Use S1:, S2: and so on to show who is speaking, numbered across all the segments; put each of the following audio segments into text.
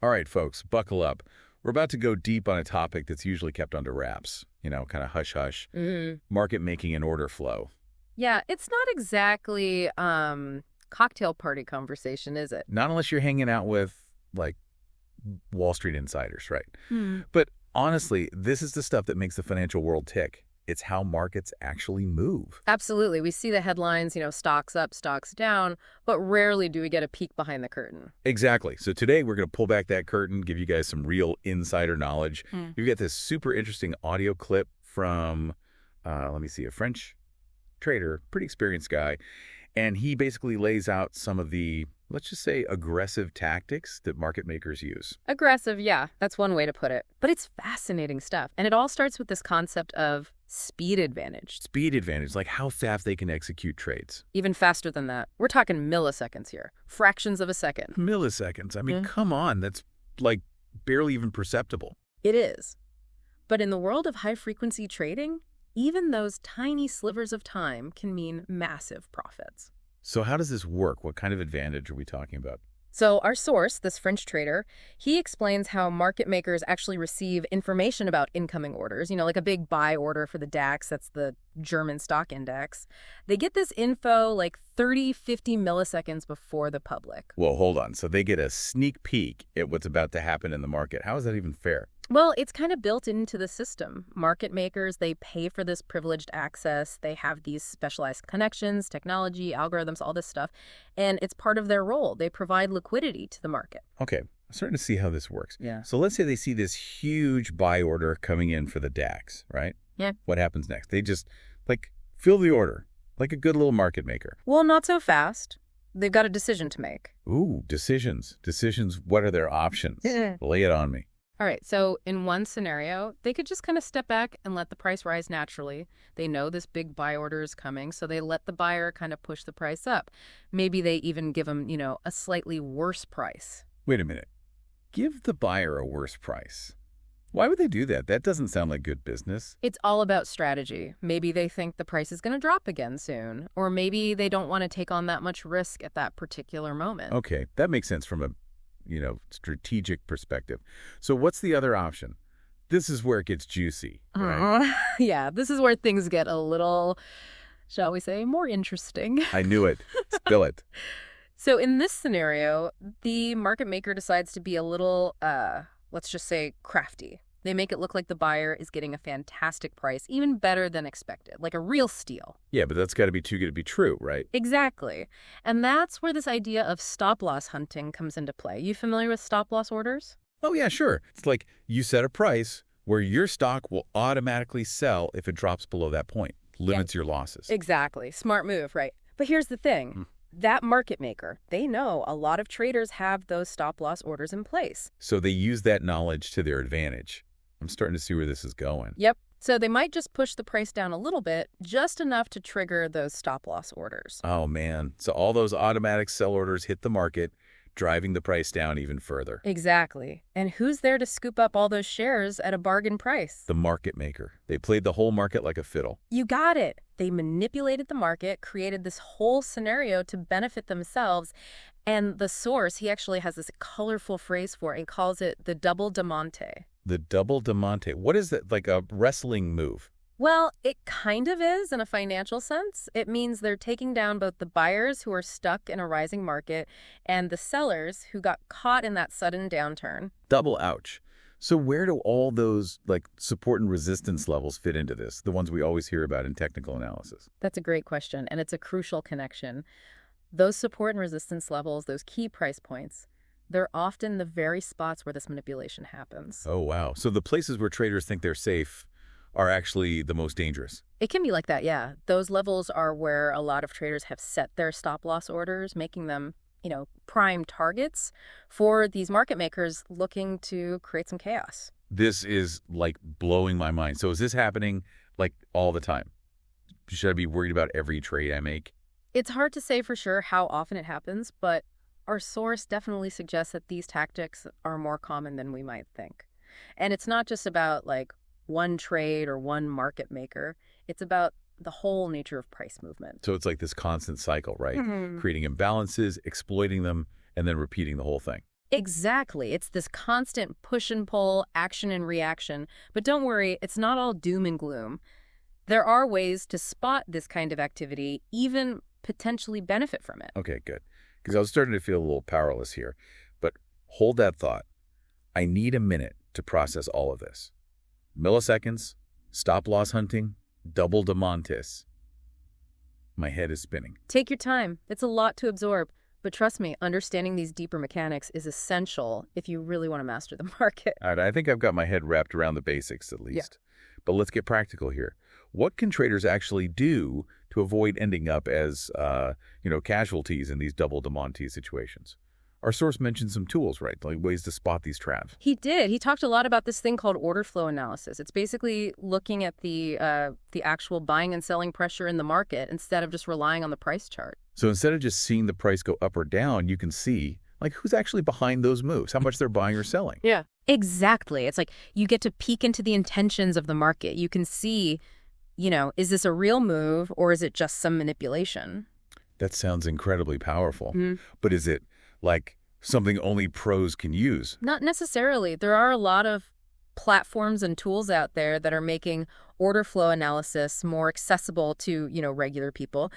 S1: All right, folks, buckle up. We're about to go deep on a topic that's usually kept under wraps, kind of hush-hush, market making and order flow.
S2: Yeah, it's not exactly cocktail party conversation, is it?
S1: Not unless you're hanging out with, like, Wall Street insiders, right?
S2: Hmm.
S1: But honestly, this is the stuff that makes the financial world tick. It's how markets actually move.
S2: Absolutely. We see the headlines, stocks up, stocks down, but rarely do we get a peek behind the curtain.
S1: Exactly. So today we're going to pull back that curtain, give you guys some real insider knowledge. We've got this super interesting audio clip from, let me see, a French trader, pretty experienced guy. And he basically lays out some of the, let's just say, aggressive tactics that market makers use.
S2: Aggressive, yeah, that's one way to put it. But it's fascinating stuff. And it all starts with this concept of speed advantage.
S1: Speed advantage, like how fast they can execute trades.
S2: Even faster than that. We're talking milliseconds here. Fractions of a second.
S1: Milliseconds. I mean, come on. That's like barely even perceptible.
S2: It is. But in the world of high-frequency trading, even those tiny slivers of time can mean massive profits.
S1: So how does this work? What kind of advantage are we talking about?
S2: So our source, this French trader, he explains how market makers actually receive information about incoming orders, like a big buy order for the DAX, that's the German stock index. They get this info like 30, 50 milliseconds before the public.
S1: Well, hold on. So they get a sneak peek at what's about to happen in the market. How is that even fair?
S2: Well, it's kind of built into the system. Market makers, they pay for this privileged access. They have these specialized connections, technology, algorithms, all this stuff. And it's part of their role. They provide liquidity to the market.
S1: Okay, I'm starting to see how this works.
S2: Yeah.
S1: So let's say they see this huge buy order coming in for the DAX, right?
S2: Yeah.
S1: What happens next? They just, fill the order, like a good little market maker.
S2: Well, not so fast. They've got a decision to make.
S1: Ooh, decisions. Decisions, what are their options? Lay it on me.
S2: All right, so in one scenario, they could just kind of step back and let the price rise naturally. They know this big buy order is coming, so they let the buyer kind of push the price up. Maybe they even give them, a slightly worse price.
S1: Wait a minute. Give the buyer a worse price. Why would they do that? That doesn't sound like good business.
S2: It's all about strategy. Maybe they think the price is going to drop again soon, or maybe they don't want to take on that much risk at that particular moment.
S1: Okay, that makes sense from a strategic perspective. So what's the other option? This is where it gets juicy, right?
S2: Yeah, this is where things get a little, shall we say, more interesting.
S1: I knew it. Spill it.
S2: So in this scenario, the market maker decides to be a little, let's just say, crafty. They make it look like the buyer is getting a fantastic price, even better than expected, like a real steal.
S1: Yeah, but that's got to be too good to be true, right?
S2: Exactly. And that's where this idea of stop-loss hunting comes into play. You familiar with stop-loss orders?
S1: Oh, yeah, sure. It's like you set a price where your stock will automatically sell if it drops below that point. Limits your losses.
S2: Exactly. Smart move, right? But here's the thing. That market maker, they know a lot of traders have those stop-loss orders in place.
S1: So they use that knowledge to their advantage. I'm starting to see where this is going.
S2: Yep. So they might just push the price down a little bit, just enough to trigger those stop-loss orders.
S1: Oh, man. So all those automatic sell orders hit the market, driving the price down even further.
S2: Exactly. And who's there to scoop up all those shares at a bargain price?
S1: The market maker. They played the whole market like a fiddle.
S2: You got it. They manipulated the market, created this whole scenario to benefit themselves. And the source, he actually has this colorful phrase for it. He calls it the double diamante.
S1: The double diamante. What is that? Like a wrestling move?
S2: Well, it kind of is in a financial sense. It means they're taking down both the buyers who are stuck in a rising market and the sellers who got caught in that sudden downturn.
S1: Double ouch. So where do all those support and resistance levels fit into this? The ones we always hear about in technical analysis.
S2: That's a great question, and it's a crucial connection. Those support and resistance levels, those key price points, they're often the very spots where this manipulation happens.
S1: Oh, wow. So the places where traders think they're safe are actually the most dangerous.
S2: It can be like that, yeah. Those levels are where a lot of traders have set their stop-loss orders, making them, prime targets for these market makers looking to create some chaos.
S1: This is blowing my mind. So is this happening all the time? Should I be worried about every trade I make?
S2: It's hard to say for sure how often it happens, but our source definitely suggests that these tactics are more common than we might think. And it's not just about one trade or one market maker. It's about the whole nature of price movement.
S1: So it's like this constant cycle, right?
S2: Mm-hmm.
S1: Creating imbalances, exploiting them, and then repeating the whole thing.
S2: Exactly. It's this constant push and pull, action and reaction. But don't worry, it's not all doom and gloom. There are ways to spot this kind of activity, even potentially benefit from it.
S1: Okay, good. Because I was starting to feel a little powerless here. But hold that thought. I need a minute to process all of this. Milliseconds, stop-loss hunting, double DeMontis. My head is spinning.
S2: Take your time. It's a lot to absorb. But trust me, understanding these deeper mechanics is essential if you really want to master the market.
S1: All right, I think I've got my head wrapped around the basics at least. Yeah. But let's get practical here. What can traders actually do to avoid ending up as, casualties in these double DeMontis situations? Our source mentioned some tools, right? Like ways to spot these traps.
S2: He did. He talked a lot about this thing called order flow analysis. It's basically looking at the actual buying and selling pressure in the market instead of just relying on the price chart.
S1: So instead of just seeing the price go up or down, you can see like who's actually behind those moves, how much they're buying or selling.
S2: Yeah. Exactly. It's like you get to peek into the intentions of the market. You can see, is this a real move or is it just some manipulation?
S1: That sounds incredibly powerful. But is it like something only pros can use?
S2: Not necessarily. There are a lot of platforms and tools out there that are making order flow analysis more accessible to, regular people.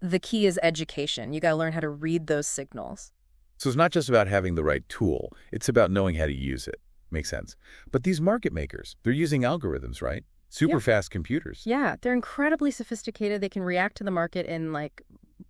S2: The key is education. You got to learn how to read those signals.
S1: So it's not just about having the right tool. It's about knowing how to use it. Makes sense. But these market makers, they're using algorithms, right? Super fast computers.
S2: Yeah, they're incredibly sophisticated. They can react to the market in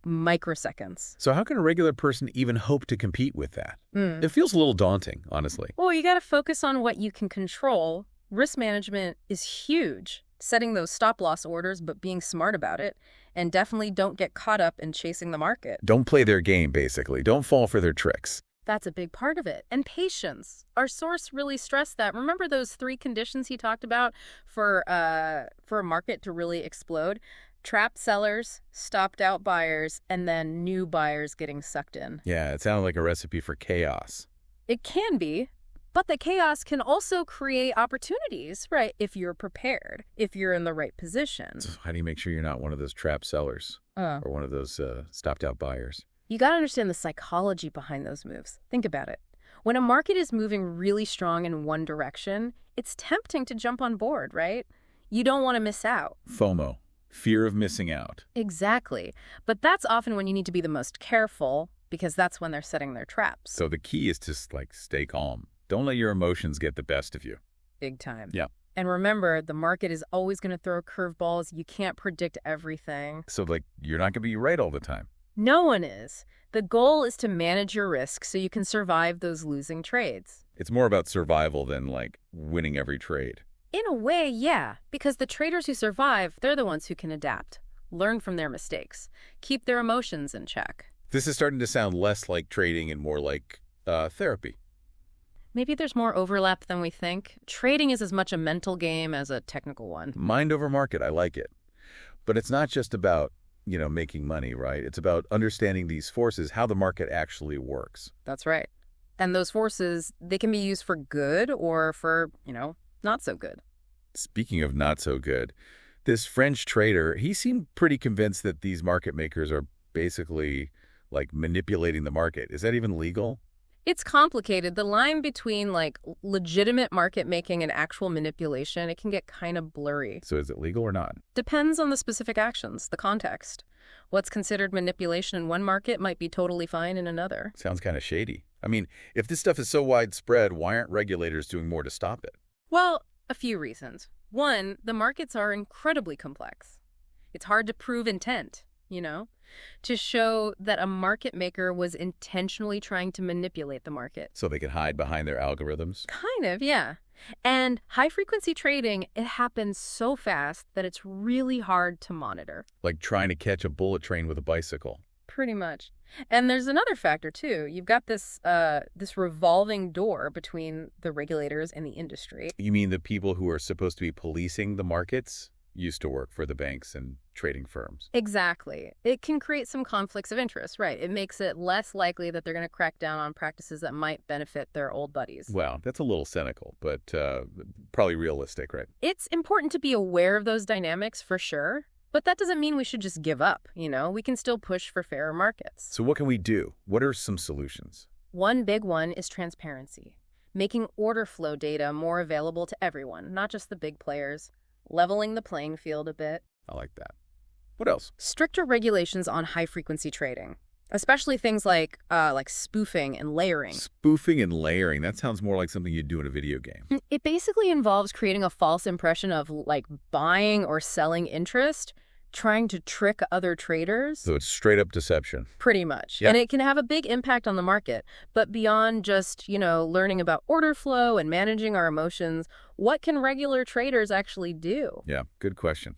S2: microseconds.
S1: So how can a regular person even hope to compete with that? It feels a little daunting, honestly.
S2: Well, you got to focus on what you can control. Risk management is huge. Setting those stop-loss orders, but being smart about it. And definitely don't get caught up in chasing the market.
S1: Don't play their game, basically. Don't fall for their tricks.
S2: That's a big part of it. And patience. Our source really stressed that. Remember those 3 conditions he talked about for a market to really explode? Trapped sellers, stopped out buyers, and then new buyers getting sucked in.
S1: Yeah, it sounded like a recipe for chaos.
S2: It can be, but the chaos can also create opportunities, right? If you're prepared, if you're in the right position.
S1: So how do you make sure you're not one of those trapped sellers or one of those stopped out buyers?
S2: You got to understand the psychology behind those moves. Think about it. When a market is moving really strong in one direction, it's tempting to jump on board, right? You don't want to miss out.
S1: FOMO. Fear of missing out.
S2: Exactly. But that's often when you need to be the most careful because that's when they're setting their traps.
S1: So the key is to stay calm. Don't let your emotions get the best of you.
S2: Big time.
S1: Yeah.
S2: And remember, the market is always going to throw curveballs. You can't predict everything.
S1: So you're not going to be right all the time.
S2: No one is. The goal is to manage your risk so you can survive those losing trades.
S1: It's more about survival than winning every trade.
S2: In a way, yeah, because the traders who survive, they're the ones who can adapt, learn from their mistakes, keep their emotions in check.
S1: This is starting to sound less like trading and more like therapy.
S2: Maybe there's more overlap than we think. Trading is as much a mental game as a technical one.
S1: Mind over market, I like it. But it's not just about, making money, right? It's about understanding these forces, how the market actually works.
S2: That's right. And those forces, they can be used for good or for, not so good.
S1: Speaking of not so good, this French trader, he seemed pretty convinced that these market makers are basically manipulating the market. Is that even legal?
S2: It's complicated. The line between legitimate market making and actual manipulation, it can get kind of blurry.
S1: So is it legal or not?
S2: Depends on the specific actions, the context. What's considered manipulation in one market might be totally fine in another.
S1: Sounds kind of shady. I mean, if this stuff is so widespread, why aren't regulators doing more to stop it?
S2: Well, a few reasons. One, the markets are incredibly complex. It's hard to prove intent, to show that a market maker was intentionally trying to manipulate the market.
S1: So they can hide behind their algorithms?
S2: Kind of, yeah. And high-frequency trading, it happens so fast that it's really hard to monitor.
S1: Like trying to catch a bullet train with a bicycle.
S2: Pretty much. And there's another factor, too. You've got this revolving door between the regulators and the industry.
S1: You mean the people who are supposed to be policing the markets used to work for the banks and trading firms?
S2: Exactly. It can create some conflicts of interest, right? It makes it less likely that they're going to crack down on practices that might benefit their old buddies.
S1: Wow, that's a little cynical, but probably realistic, right?
S2: It's important to be aware of those dynamics for sure. But that doesn't mean we should just give up, We can still push for fairer markets.
S1: So what can we do? What are some solutions?
S2: One big one is transparency, making order flow data more available to everyone, not just the big players, leveling the playing field a bit.
S1: I like that. What else?
S2: Stricter regulations on high-frequency trading, especially things like spoofing and layering.
S1: Spoofing and layering. That sounds more like something you'd do in a video game.
S2: It basically involves creating a false impression of, like, buying or selling interest, trying to trick other traders.
S1: So it's straight up deception.
S2: Pretty much.
S1: Yeah.
S2: And it can have a big impact on the market. But beyond just, learning about order flow and managing our emotions, what can regular traders actually do?
S1: Yeah, good question.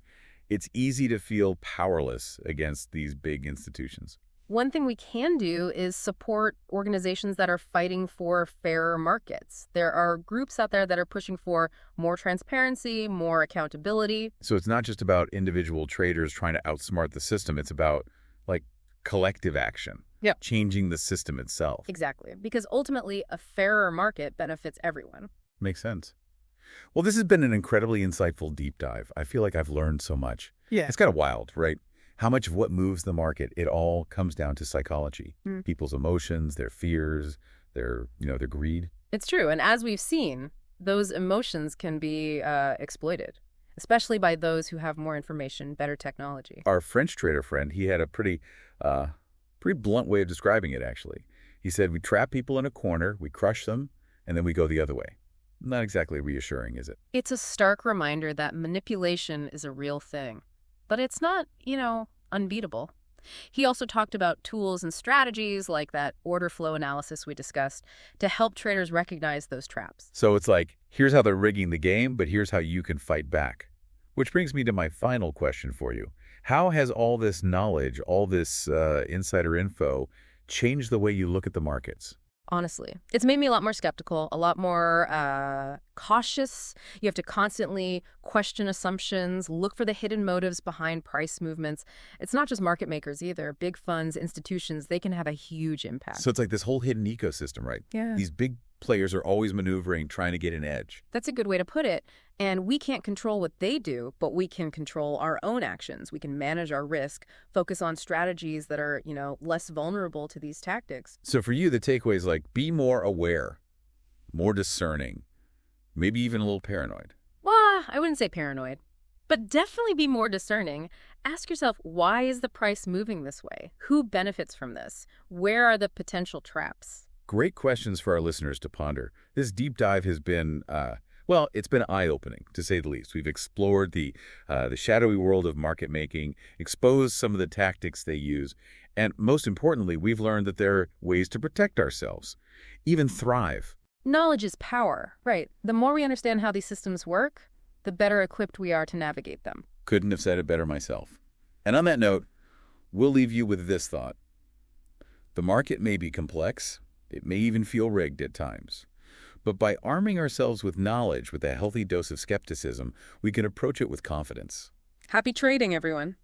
S1: It's easy to feel powerless against these big institutions.
S2: One thing we can do is support organizations that are fighting for fairer markets. There are groups out there that are pushing for more transparency, more accountability.
S1: So it's not just about individual traders trying to outsmart the system. It's about, like, collective action.
S2: Yep.
S1: Changing the system itself.
S2: Exactly. Because ultimately, a fairer market benefits everyone.
S1: Makes sense. Well, this has been an incredibly insightful deep dive. I feel like I've learned so much.
S2: Yeah.
S1: It's kind of wild, right? How much of what moves the market, it all comes down to psychology. People's emotions, their fears, their greed.
S2: It's true. And as we've seen, those emotions can be exploited, especially by those who have more information, better technology.
S1: Our French trader friend, he had a pretty blunt way of describing it, actually. He said, we trap people in a corner, we crush them, and then we go the other way. Not exactly reassuring, is it?
S2: It's a stark reminder that manipulation is a real thing. But it's not, unbeatable. He also talked about tools and strategies like that order flow analysis we discussed to help traders recognize those traps.
S1: So it's like, here's how they're rigging the game, but here's how you can fight back. Which brings me to my final question for you. How has all this knowledge, all this insider info, changed the way you look at the markets?
S2: Honestly, it's made me a lot more skeptical, a lot more cautious. You have to constantly question assumptions, look for the hidden motives behind price movements. It's not just market makers either. Big funds, institutions, they can have a huge impact.
S1: So it's like this whole hidden ecosystem, right?
S2: Yeah.
S1: These big players are always maneuvering, trying to get an edge.
S2: That's a good way to put it. And we can't control what they do, but we can control our own actions. We can manage our risk, focus on strategies that are, less vulnerable to these tactics.
S1: So for you, the takeaway is like, be more aware, more discerning, maybe even a little paranoid.
S2: Well, I wouldn't say paranoid, but definitely be more discerning. Ask yourself, why is the price moving this way? Who benefits from this? Where are the potential traps?
S1: Great questions for our listeners to ponder. This deep dive has been, it's been eye-opening, to say the least. We've explored the shadowy world of market making, exposed some of the tactics they use, and most importantly, we've learned that there are ways to protect ourselves, even thrive.
S2: Knowledge is power, right? The more we understand how these systems work, the better equipped we are to navigate them.
S1: Couldn't have said it better myself. And on that note, we'll leave you with this thought. The market may be complex. It may even feel rigged at times. But by arming ourselves with knowledge with a healthy dose of skepticism, we can approach it with confidence.
S2: Happy trading, everyone.